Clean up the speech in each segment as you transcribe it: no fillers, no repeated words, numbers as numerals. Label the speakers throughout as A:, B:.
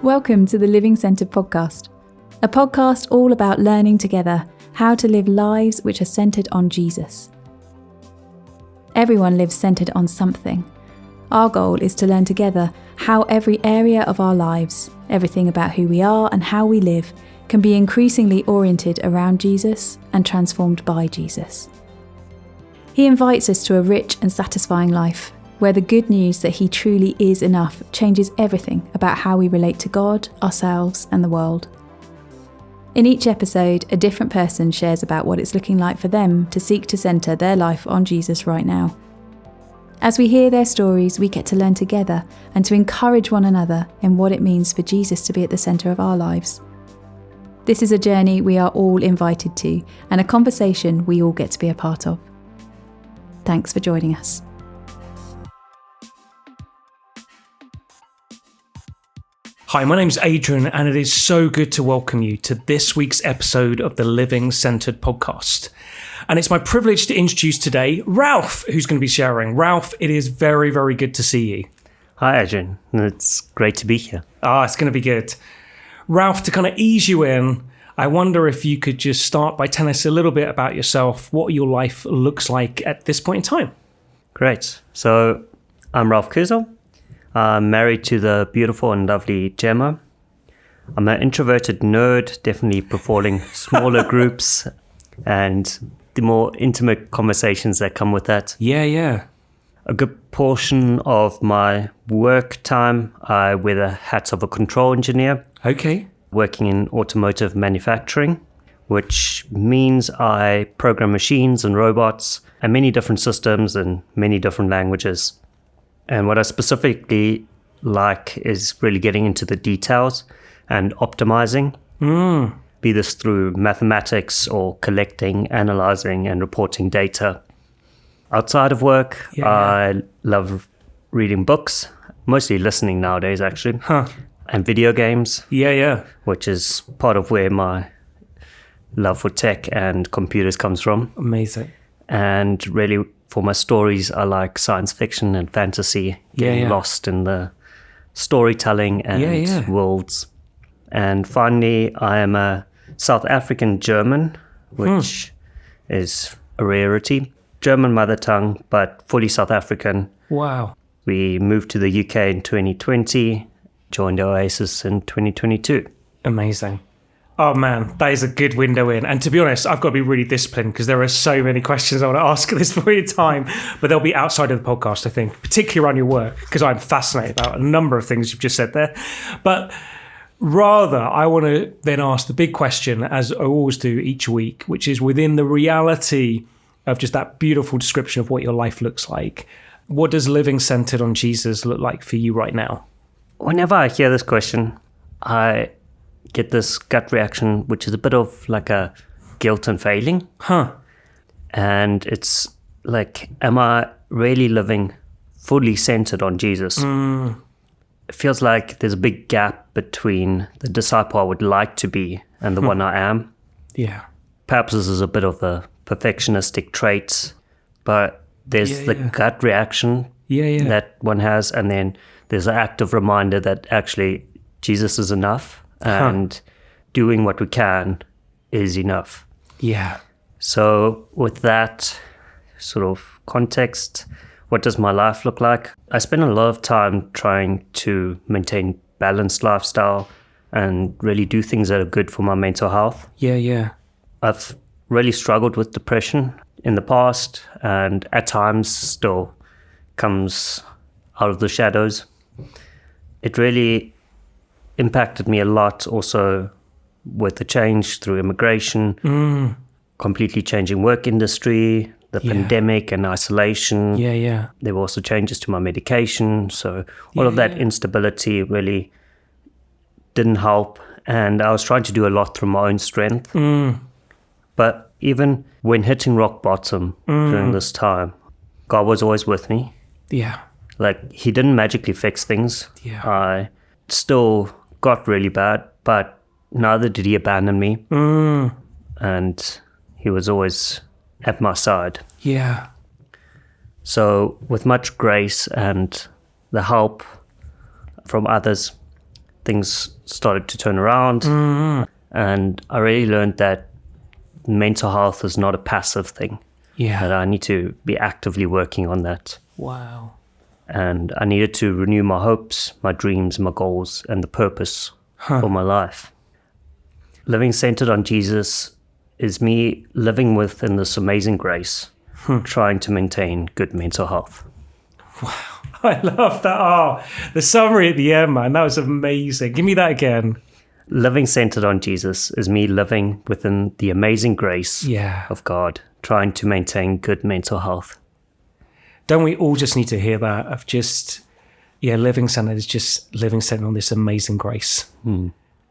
A: Welcome to the Living Centred podcast, a podcast all about learning together how to live lives which are centred on Jesus. Everyone lives centred on something. Our goal is to learn together how every area of our lives, everything about who we are and how we live, can be increasingly oriented around Jesus and transformed by Jesus. He invites us to a rich and satisfying life, where the good news that he truly is enough changes everything about how we relate to God, ourselves, and the world. In each episode, a different person shares about what it's looking like for them to seek to centre their life on Jesus right now. As we hear their stories, we get to learn together and to encourage one another in what it means for Jesus to be at the centre of our lives. This is a journey we are all invited to, and a conversation we all get to be a part of. Thanks for joining us.
B: Hi, my name's Adrian, and it is so good to welcome you to this week's episode of the Living Centred podcast. And it's my privilege to introduce today Ralf, who's going to be sharing. Ralf, it is very, very good to see you.
C: Hi, Adrian. It's great to be here.
B: It's going to be good. Ralf, to kind of ease you in, I wonder if you could just start by telling us a little bit about yourself, what your life looks like at this point in time.
C: Great. So I'm Ralf Kuzel. I'm married to the beautiful and lovely Gemma. I'm an introverted nerd, definitely preferring smaller groups and the more intimate conversations that come with that.
B: Yeah.
C: A good portion of my work time, I wear the hats of a control engineer.
B: Okay.
C: Working in automotive manufacturing, which means I program machines and robots and many different systems and many different languages. And what I specifically like is really getting into the details and optimizing, be this through mathematics or collecting, analyzing, and reporting data. Outside of work, I love reading books, mostly listening nowadays, actually, and video games.
B: Yeah.
C: Which is part of where my love for tech and computers comes from.
B: Amazing.
C: And really, for my stories, I like science fiction and fantasy, getting lost in the storytelling and worlds. And finally, I am a South African German, which is a rarity. German mother tongue, but fully South African.
B: Wow.
C: We moved to the UK in 2020, joined Oasis in 2022.
B: Amazing. Oh man, that is a good window in. And to be honest, I've got to be really disciplined because there are so many questions I want to ask at this point in time, but they'll be outside of the podcast, I think, particularly around your work, because I'm fascinated about a number of things you've just said there. But rather, I want to then ask the big question, as I always do each week, which is within the reality of just that beautiful description of what your life looks like. What does living centered on Jesus look like for you right now?
C: Whenever I hear this question, I get this gut reaction, which is a bit of like a guilt and failing. And it's like, am I really living fully centered on Jesus? It feels like there's a big gap between the disciple I would like to be and the one I am.
B: Yeah.
C: Perhaps this is a bit of a perfectionistic trait, but there's the gut reaction that one has, and then there's an active reminder that actually Jesus is enough. And doing what we can is enough.
B: Yeah.
C: So with that sort of context, what does my life look like? I spend a lot of time trying to maintain balanced lifestyle and really do things that are good for my mental health.
B: Yeah.
C: I've really struggled with depression in the past, and at times still comes out of the shadows. It really impacted me a lot also with the change through immigration, completely changing work industry, the pandemic and isolation.
B: Yeah.
C: There were also changes to my medication. So all of that instability really didn't help. And I was trying to do a lot through my own strength. But even when hitting rock bottom during this time, God was always with me.
B: Yeah.
C: Like, he didn't magically fix things.
B: Yeah.
C: I still got really bad, but neither did he abandon me. And he was always at my side.
B: Yeah.
C: So with much grace and the help from others, things started to turn around. And I really learned that mental health is not a passive thing.
B: Yeah.
C: That I need to be actively working on that.
B: Wow.
C: And I needed to renew my hopes, my dreams, my goals, and the purpose for my life. Living centered on Jesus is me living within this amazing grace, trying to maintain good mental health.
B: I love that. Oh, the summary at the end, man. That was amazing. Give me that again.
C: Living centered on Jesus is me living within the amazing grace of God, trying to maintain good mental health.
B: Don't we all just need to hear that of just, living centered is just living centered on this amazing grace.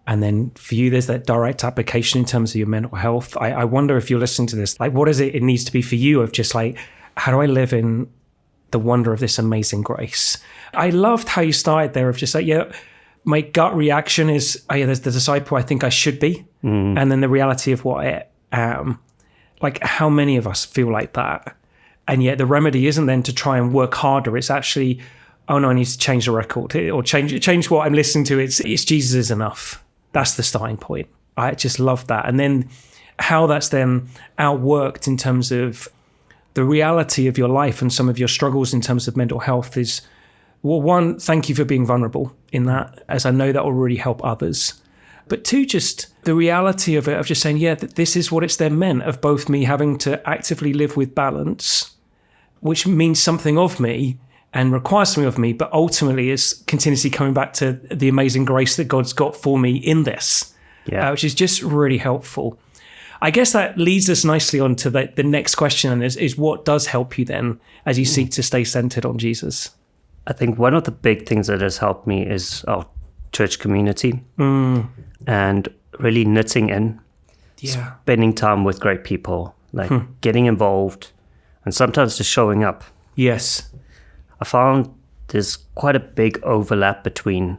B: And then for you, there's that direct application in terms of your mental health. I wonder if you're listening to this, like, what is it needs to be for you of just like, how do I live in the wonder of this amazing grace? I loved how you started there of just like, my gut reaction is, there's the disciple I think I should be. And then the reality of what I am. Like, how many of us feel like that? And yet the remedy isn't then to try and work harder. It's actually, oh no, I need to change the record or change what I'm listening to. It's Jesus is enough. That's the starting point. I just love that. And then how that's then outworked in terms of the reality of your life and some of your struggles in terms of mental health is, well, one, thank you for being vulnerable in that, as I know that will really help others. But two, just the reality of it, of just saying, that this is what it's then meant, of both me having to actively live with balance, which means something of me and requires something of me, but ultimately is continuously coming back to the amazing grace that God's got for me in this, which is just really helpful. I guess that leads us nicely on to the next question, and is what does help you then as you seek to stay centered on Jesus?
C: I think one of the big things that has helped me is our church community and really knitting in, spending time with great people, like getting involved and sometimes just showing up.
B: Yes.
C: I found there's quite a big overlap between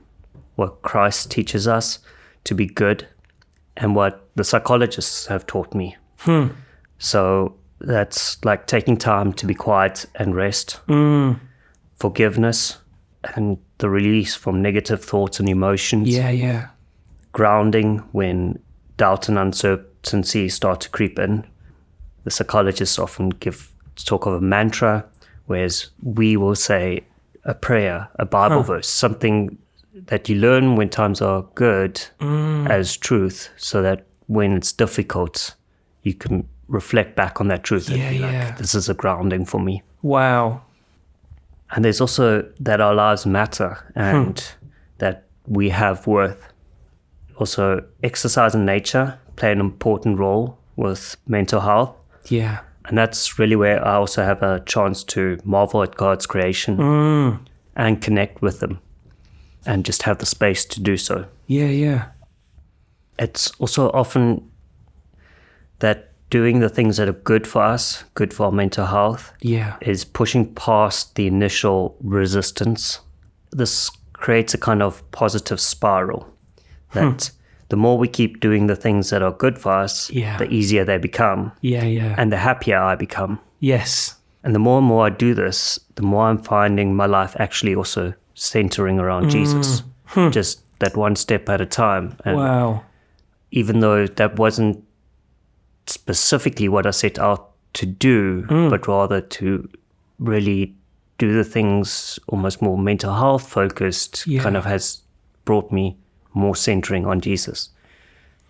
C: what Christ teaches us to be good and what the psychologists have taught me. So that's like taking time to be quiet and rest, forgiveness, and the release from negative thoughts and emotions. Grounding when doubt and uncertainty start to creep in. The psychologists often talk of a mantra, whereas we will say a prayer, a Bible verse, something that you learn when times are good as truth, so that when it's difficult, you can reflect back on that truth and be like, this is a grounding for me.
B: Wow.
C: And there's also that our lives matter and that we have worth. Also, exercise and nature play an important role with mental health.
B: Yeah.
C: And that's really where I also have a chance to marvel at God's creation and connect with them and just have the space to do so.
B: Yeah.
C: It's also often that doing the things that are good for us, good for our mental health, is pushing past the initial resistance. This creates a kind of positive spiral that the more we keep doing the things that are good for us, the easier they become. And the happier I become.
B: Yes.
C: And the more I do this, the more I'm finding my life actually also centering around Jesus. Just that one step at a time. And even though that wasn't specifically what I set out to do, but rather to really do the things almost more mental health focused, kind of has brought me more centering on Jesus.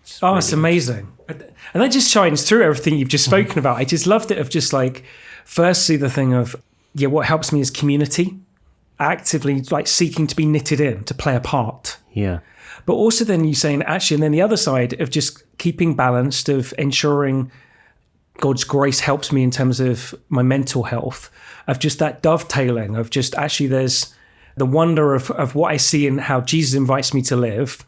B: It's amazing. And that just shines through everything you've just spoken about. I just loved it of just like, firstly, the thing of, what helps me is community, actively like seeking to be knitted in, to play a part. But also then you saying actually, and then the other side of just keeping balanced, of ensuring God's grace helps me in terms of my mental health, of just that dovetailing of just actually there's the wonder of what I see and how Jesus invites me to live.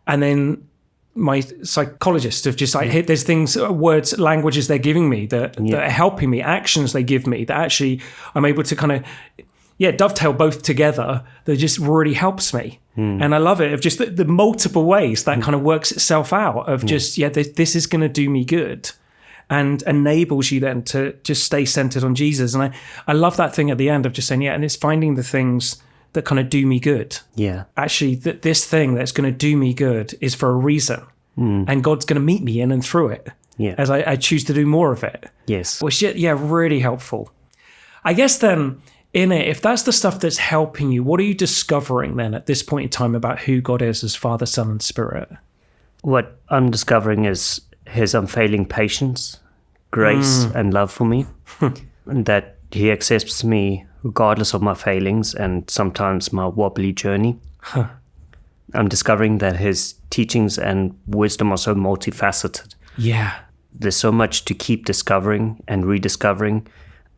B: And then my psychologist of just like, there's things, words, languages they're giving me that are helping me, actions they give me that actually I'm able to kind of, dovetail both together. That just really helps me. And I love it of just the multiple ways that kind of works itself out of just, this is going to do me good. And enables you then to just stay centered on Jesus. And I love that thing at the end of just saying, and it's finding the things that kind of do me good.
C: Yeah.
B: Actually, this thing that's going to do me good is for a reason. And God's going to meet me in and through it as I choose to do more of it.
C: Yes.
B: Which, really helpful. I guess then, in it, if that's the stuff that's helping you, what are you discovering then at this point in time about who God is as Father, Son, and Spirit?
C: What I'm discovering is his unfailing patience, grace, and love for me. And that he accepts me regardless of my failings and sometimes my wobbly journey. I'm discovering that his teachings and wisdom are so multifaceted.
B: Yeah.
C: There's so much to keep discovering and rediscovering.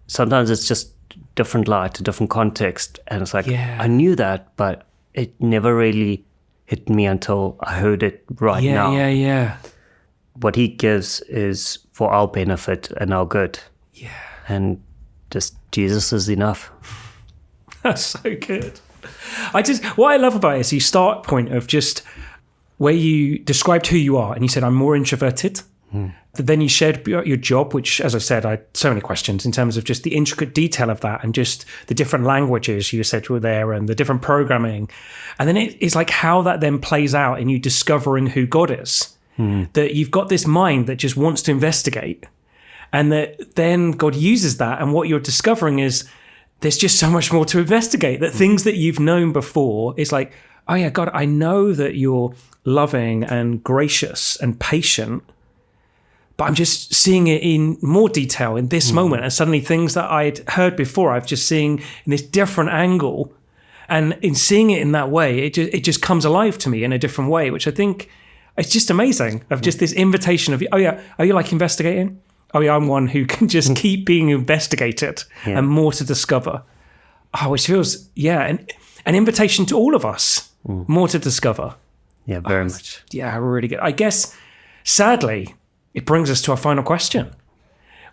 C: Sometimes it's just different light, a different context. And it's like, I knew that, but it never really hit me until I heard it now.
B: Yeah.
C: What he gives is for our benefit and our good.
B: Yeah.
C: And just Jesus is enough.
B: That's so good. What I love about it is you start point of just where you described who you are and you said, I'm more introverted. Then you shared your job, which, as I said, I had so many questions in terms of just the intricate detail of that and just the different languages you said were there and the different programming. And then it's like how that then plays out in you discovering who God is. That you've got this mind that just wants to investigate. And that then God uses that. And what you're discovering is there's just so much more to investigate. That things that you've known before is like, oh yeah, God, I know that you're loving and gracious and patient, but I'm just seeing it in more detail in this moment. And suddenly things that I'd heard before, I've just seeing in this different angle. And in seeing it in that way, it just comes alive to me in a different way, which I think it's just amazing of just this invitation of, oh yeah, are you like investigating? Oh yeah, I'm one who can just keep being investigated and more to discover. Oh, which feels, an invitation to all of us, more to discover.
C: Yeah, very much.
B: Yeah, really good. I guess, sadly, it brings us to our final question,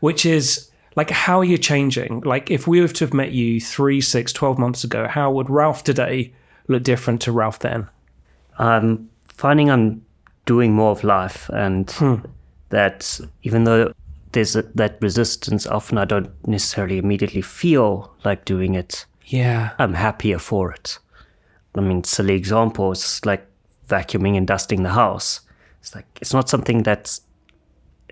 B: which is, like, how are you changing? Like, if we were to have met you 3, 6, 12 months ago, how would Ralf today look different to Ralf then?
C: I'm finding I'm doing more of life, and that even though there's that resistance, often I don't necessarily immediately feel like doing it.
B: Yeah.
C: I'm happier for it. I mean, silly example, it's like vacuuming and dusting the house. It's like, it's not something that's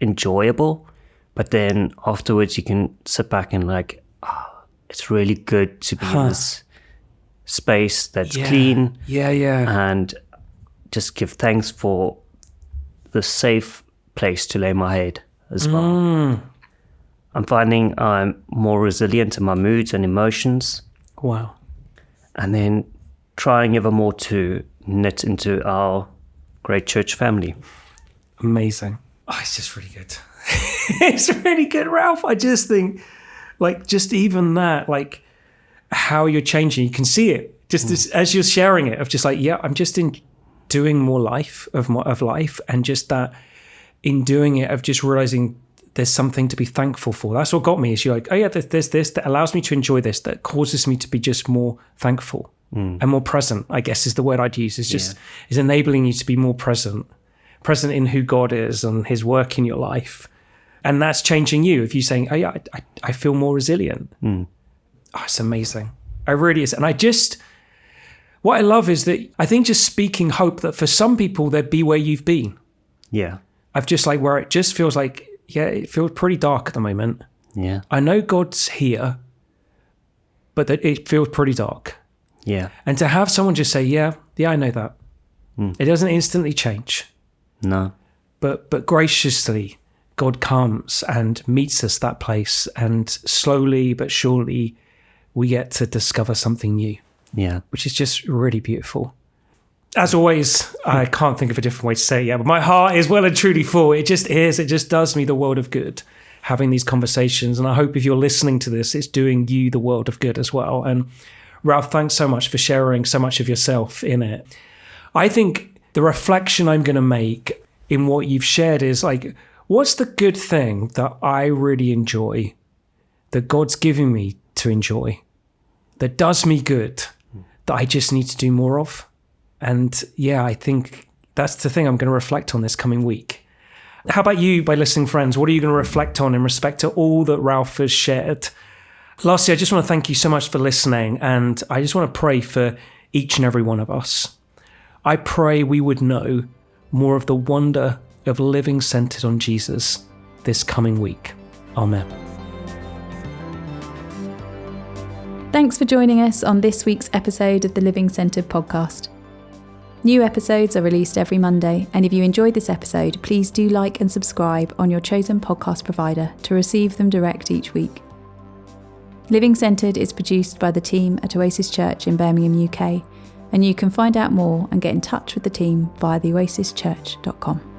C: enjoyable, but then afterwards you can sit back and like, it's really good to be in this space that's clean.
B: Yeah.
C: And just give thanks for the safe place to lay my head as well. I'm finding I'm more resilient in my moods and emotions.
B: Wow.
C: And then trying ever more to knit into our great church family.
B: Amazing. Oh, it's just really good. It's really good, Ralf. I just think, like, just even that, like, how you're changing, you can see it. Just as you're sharing it, of just like, I'm just doing more life of life, and just that in doing it of just realizing there's something to be thankful for. That's what got me. Is you're like, oh yeah, there's this that allows me to enjoy this, that causes me to be just more thankful and more present, I guess is the word I'd use. Is just is enabling you to be more present in who God is and his work in your life. And that's changing you. If you're saying, oh yeah, I feel more resilient. Oh, it's amazing. It really is. And what I love is that I think just speaking hope that for some people they'd be where you've been.
C: Yeah.
B: I've just like where it just feels like, it feels pretty dark at the moment.
C: Yeah.
B: I know God's here, but that it feels pretty dark.
C: Yeah.
B: And to have someone just say, yeah, I know that. It doesn't instantly change.
C: No.
B: But graciously, God comes and meets us that place, and slowly but surely we get to discover something new.
C: Yeah.
B: Which is just really beautiful. As always, I can't think of a different way to say it, but my heart is well and truly full. It just is. It just does me the world of good having these conversations. And I hope if you're listening to this, it's doing you the world of good as well. And Ralf, thanks so much for sharing so much of yourself in it. I think the reflection I'm going to make in what you've shared is like, what's the good thing that I really enjoy, that God's giving me to enjoy, that does me good, that I just need to do more of? And I think that's the thing I'm going to reflect on this coming week. How about you, by listening friends? What are you going to reflect on in respect to all that Ralf has shared? Lastly, I just want to thank you so much for listening, and I just want to pray for each and every one of us. I pray we would know more of the wonder of living centered on Jesus this coming week. Amen.
A: Thanks for joining us on this week's episode of the Living Centered podcast. New episodes are released every Monday, and if you enjoyed this episode, please do like and subscribe on your chosen podcast provider to receive them direct each week. Living Centered is produced by the team at Oasis Church in Birmingham, UK, and you can find out more and get in touch with the team via theoasischurch.com.